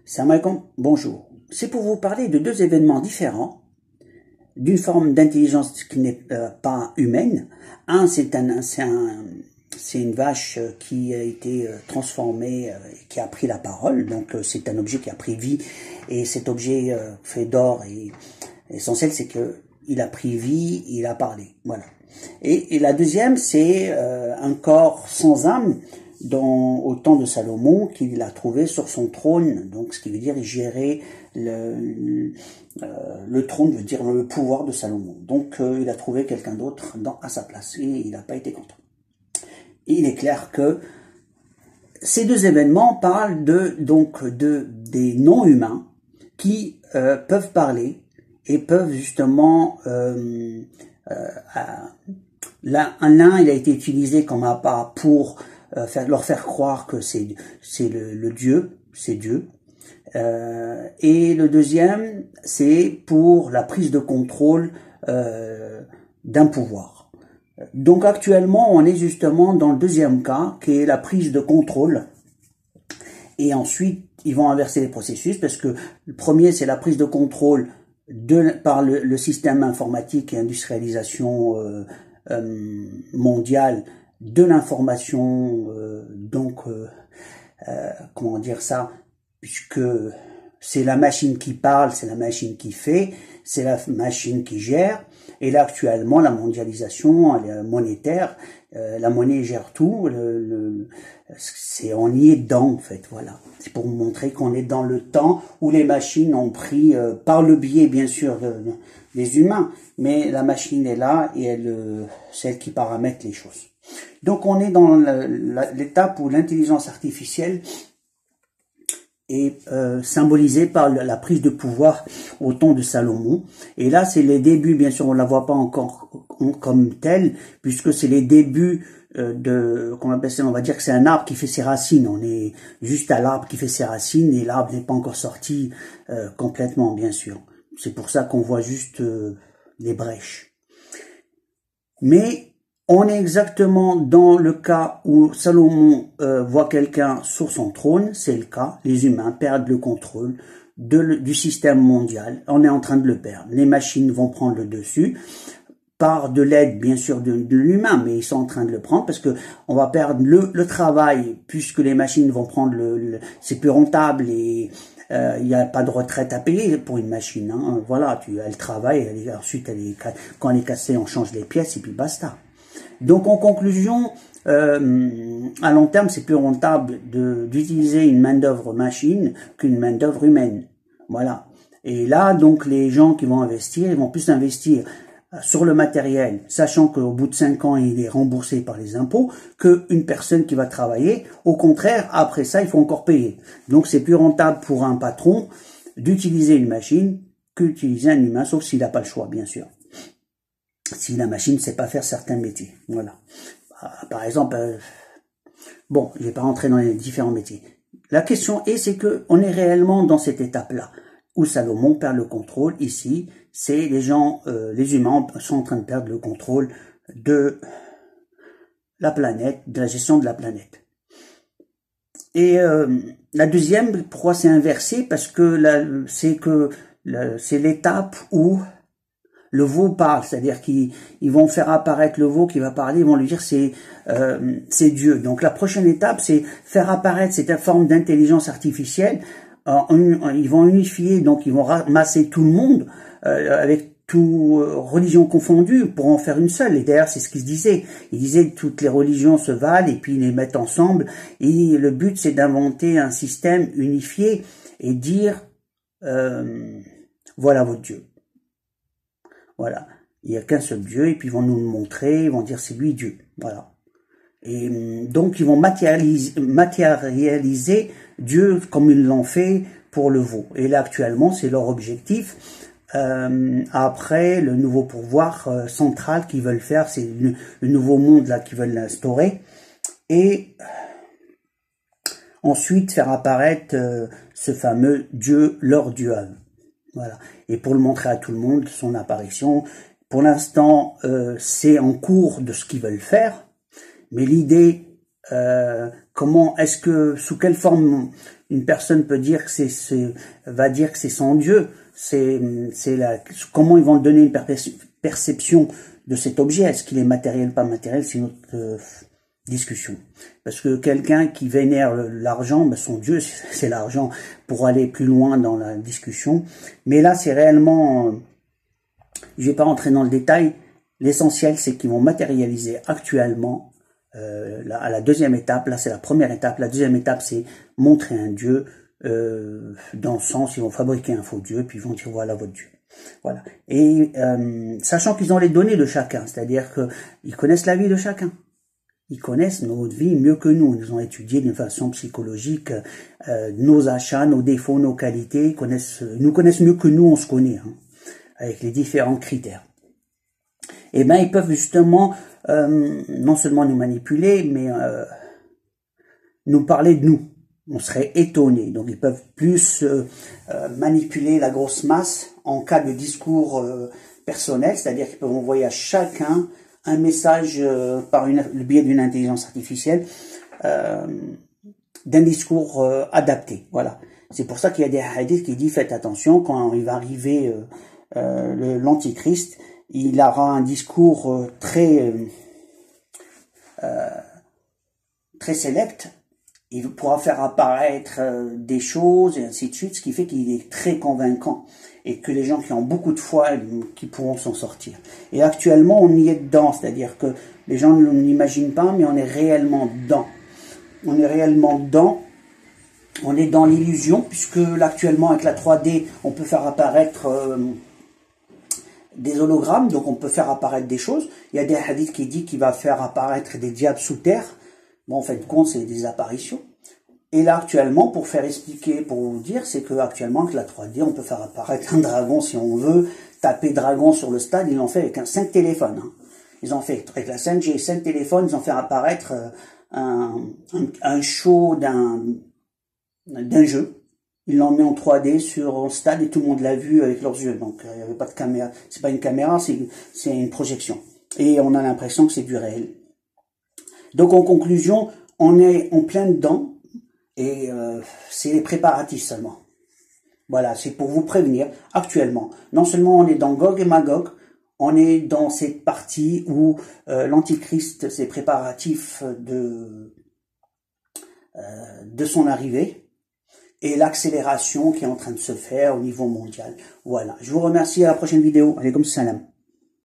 Salam alaikum, bonjour. C'est pour vous parler de deux événements différents, d'une forme d'intelligence qui n'est pas humaine. Un, c'est une vache qui a été transformée, qui a pris la parole. Donc c'est un objet qui a pris vie, et cet objet fait d'or et essentiel, c'est que il a pris vie, il a parlé. Voilà. Et la deuxième, c'est un corps sans âme, au temps de Salomon, qu'il a trouvé sur son trône, donc ce qui veut dire il gérait le trône, veut dire le pouvoir de Salomon. Donc il a trouvé quelqu'un d'autre à sa place, et il n'a pas été content. Et il est clair que ces deux événements parlent des non-humains qui peuvent parler et peuvent justement l'un il a été utilisé comme appât pour leur faire croire que c'est le Dieu, c'est Dieu. Et le deuxième, c'est pour la prise de contrôle d'un pouvoir. Donc actuellement, on est justement dans le deuxième cas, qui est la prise de contrôle. Et ensuite, ils vont inverser les processus, parce que le premier, c'est la prise de contrôle par le système informatique et industrialisation mondiale de l'information, comment dire ça, puisque c'est la machine qui parle, c'est la machine qui fait, c'est la machine qui gère. Et là actuellement, la mondialisation monétaire, la monnaie gère tout, on y est dedans en fait, voilà. C'est pour vous montrer qu'on est dans le temps où les machines ont pris, par le biais bien sûr des humains, mais la machine est là et c'est elle qui paramètre les choses. Donc on est dans l'étape où l'intelligence artificielle est symbolisée par la prise de pouvoir au temps de Salomon. Et là, c'est les débuts, bien sûr, on la voit pas encore comme telle, puisque c'est les débuts qu'on appelle ça, on va dire que c'est un arbre qui fait ses racines. On est juste à l'arbre qui fait ses racines, et l'arbre n'est pas encore sorti complètement, bien sûr. C'est pour ça qu'on voit juste les brèches. Mais on est exactement dans le cas où Salomon voit quelqu'un sur son trône, c'est le cas. Les humains perdent le contrôle du système mondial. On est en train de le perdre. Les machines vont prendre le dessus, par de l'aide bien sûr de l'humain, mais ils sont en train de le prendre, parce que on va perdre le travail, puisque les machines vont prendre c'est plus rentable, et il n'y a pas de retraite à payer pour une machine. Hein. Voilà, elle travaille, ensuite quand elle est cassée, on change les pièces et puis basta. Donc en conclusion, à long terme, c'est plus rentable d'utiliser une main-d'œuvre machine qu'une main-d'œuvre humaine. Voilà. Et là, donc les gens qui vont investir, ils vont plus investir sur le matériel, sachant qu'au bout de 5 ans, il est remboursé par les impôts, qu'une personne qui va travailler. Au contraire, après ça, il faut encore payer. Donc c'est plus rentable pour un patron d'utiliser une machine qu'utiliser un humain, sauf s'il n'a pas le choix, bien sûr. Si la machine ne sait pas faire certains métiers. Voilà. Par exemple, bon, je vais pas rentrer dans les différents métiers. La question c'est que on est réellement dans cette étape-là, où Salomon perd le contrôle. Ici, c'est les humains sont en train de perdre le contrôle de la planète, de la gestion de la planète. Et la deuxième, pourquoi c'est inversé? Parce que c'est l'étape où le veau parle, c'est-à-dire qu'ils vont faire apparaître le veau qui va parler, ils vont lui dire c'est Dieu. Donc la prochaine étape, c'est faire apparaître cette forme d'intelligence artificielle. Ils vont unifier, donc ils vont ramasser tout le monde avec religion confondue pour en faire une seule. Et d'ailleurs, c'est ce qu'il se disait. Il disait toutes les religions se valent et puis ils les mettent ensemble. Et le but, c'est d'inventer un système unifié et dire voilà votre Dieu. Voilà, il n'y a qu'un seul Dieu, et puis ils vont nous le montrer, ils vont dire c'est lui Dieu, voilà. Et donc ils vont matérialiser Dieu comme ils l'ont fait pour le veau. Et là actuellement c'est leur objectif. Après le nouveau pouvoir central qu'ils veulent faire, c'est le nouveau monde là qu'ils veulent instaurer. Et ensuite faire apparaître ce fameux Dieu, leur Dieu à eux. Voilà. Et pour le montrer à tout le monde, son apparition, pour l'instant, c'est en cours de ce qu'ils veulent faire, mais l'idée Comment est-ce que, sous quelle forme une personne peut dire que va dire que c'est son Dieu? Comment ils vont donner une perception de cet objet? Est-ce qu'il est matériel, pas matériel? C'est une autre discussion. Parce que quelqu'un qui vénère l'argent, ben son Dieu, c'est l'argent, pour aller plus loin dans la discussion. Mais là, c'est réellement, je vais pas rentrer dans le détail. L'essentiel, c'est qu'ils vont matérialiser actuellement à la deuxième étape. Là, c'est la première étape. La deuxième étape, c'est montrer un Dieu, dans le sens, ils vont fabriquer un faux Dieu, puis ils vont dire, voilà votre Dieu. Voilà. Et sachant qu'ils ont les données de chacun, c'est-à-dire qu'ils connaissent la vie de chacun. Ils connaissent notre vie mieux que nous. Ils ont étudié d'une façon psychologique nos achats, nos défauts, nos qualités. Ils nous connaissent mieux que nous, on se connaît, hein, avec les différents critères. Et ben, ils peuvent justement non seulement nous manipuler, mais nous parler de nous. On serait étonné. Donc, ils peuvent plus manipuler la grosse masse en cas de discours personnel, c'est-à-dire qu'ils peuvent envoyer à chacun un message par le biais d'une intelligence artificielle, d'un discours adapté. Voilà. C'est pour ça qu'il y a des hadiths qui disent faites attention quand il va arriver l'antichrist, il aura un discours très sélect. Il pourra faire apparaître des choses et ainsi de suite, ce qui fait qu'il est très convaincant et que les gens qui ont beaucoup de foi, qui pourront s'en sortir. Et actuellement, on y est dedans, c'est-à-dire que les gens ne l'imaginent pas, mais on est réellement dedans. On est réellement dedans. On est dans l'illusion, puisque là, actuellement, avec la 3D, on peut faire apparaître des hologrammes, donc on peut faire apparaître des choses. Il y a des hadiths qui disent qu'il va faire apparaître des diables sous terre. Bon, en fin de compte, c'est des apparitions. Et là, actuellement, pour faire expliquer, pour vous dire, c'est que actuellement, avec la 3D, on peut faire apparaître un dragon si on veut. Taper dragon sur le stade, ils l'ont fait avec 5 téléphones. Hein. Ils ont fait, avec la 5G, 5 téléphones, ils ont fait apparaître un show d'un jeu. Ils l'ont mis en 3D sur un stade et tout le monde l'a vu avec leurs yeux. Donc, il n'y avait pas de caméra. C'est pas une caméra, c'est une projection. Et on a l'impression que c'est du réel. Donc, en conclusion, on est en plein dedans. Et c'est les préparatifs seulement. Voilà, c'est pour vous prévenir. Actuellement, non seulement on est dans Gog et Magog, on est dans cette partie où l'Antichrist, ses préparatifs de son arrivée, et l'accélération qui est en train de se faire au niveau mondial. Voilà, je vous remercie, à la prochaine vidéo. Alaykoum salam.